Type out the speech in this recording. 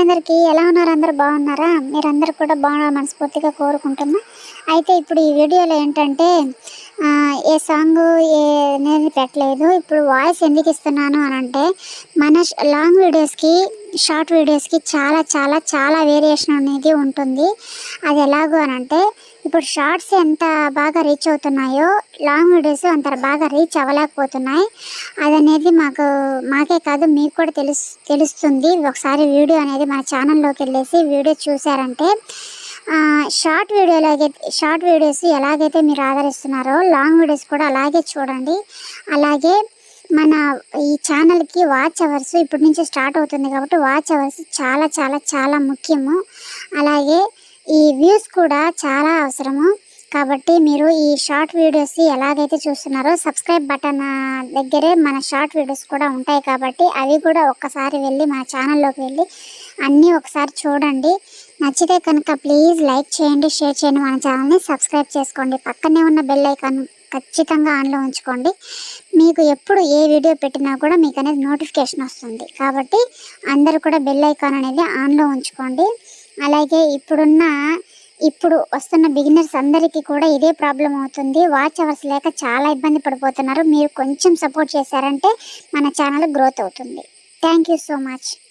అందరికీ ఎలా ఉన్నారు? అందరూ బాగున్నారా? మీరందరూ కూడా బాగున్నారు మనస్ఫూర్తిగా కోరుకుంటున్నా. అయితే ఇప్పుడు ఈ వీడియోలో ఏంటంటే ఏ సాంగ్ అనేది పెట్టలేదు. ఇప్పుడు వాయిస్ ఎందుకు ఇస్తున్నాను అని అంటే మన లాంగ్ వీడియోస్కి షార్ట్ వీడియోస్కి చాలా చాలా చాలా వేరియేషన్ అనేది ఉంటుంది. అది ఎలాగో అని అంటే ఇప్పుడు షార్ట్స్ ఎంత బాగా రీచ్ అవుతున్నాయో లాంగ్ వీడియోస్ అంత బాగా రీచ్ అవ్వలేకపోతున్నాయి. అదనేది మాకే కాదు మీకు కూడా తెలుస్తుంది. ఒకసారి వీడియో అనేది మన ఛానల్లోకి వెళ్ళేసి వీడియో చూసారంటే షార్ట్ వీడియోస్ ఎలాగైతే మీరు ఆదరిస్తున్నారో లాంగ్ వీడియోస్ కూడా అలాగే చూడండి. అలాగే మన ఈ ఛానల్కి వాచ్ అవర్స్ ఇప్పటి నుంచి స్టార్ట్ అవుతుంది కాబట్టి వాచ్ అవర్స్ చాలా చాలా చాలా ముఖ్యము. అలాగే ఈ వ్యూస్ కూడా చాలా అవసరము. కాబట్టి మీరు ఈ షార్ట్ వీడియోస్ ఎలాగైతే చూస్తున్నారో సబ్స్క్రైబ్ బటన్ దగ్గరే మన షార్ట్ వీడియోస్ కూడా ఉంటాయి కాబట్టి అవి కూడా ఒక్కసారి వెళ్ళి మన ఛానల్లోకి వెళ్ళి అన్నీ ఒకసారి చూడండి. నచ్చితే కనుక ప్లీజ్ లైక్ చేయండి, షేర్ చేయండి, మన ఛానల్ని సబ్స్క్రైబ్ చేసుకోండి. పక్కనే ఉన్న బెల్ ఐకాన్ ఖచ్చితంగా ఆన్లో ఉంచుకోండి. మీకు ఎప్పుడు ఏ వీడియో పెట్టినా కూడా మీకు అనేది నోటిఫికేషన్ వస్తుంది కాబట్టి అందరూ కూడా బెల్ ఐకాన్ అనేది ఆన్లో ఉంచుకోండి. అలాగే ఇప్పుడు వస్తున్న బిగినర్స్ అందరికీ కూడా ఇదే ప్రాబ్లం అవుతుంది. వాచ్ అవర్స్ లేక చాలా ఇబ్బంది పడిపోతున్నారు. మీరు కొంచెం సపోర్ట్ చేశారంటే మన ఛానల్ గ్రోత్ అవుతుంది. Thank you so much.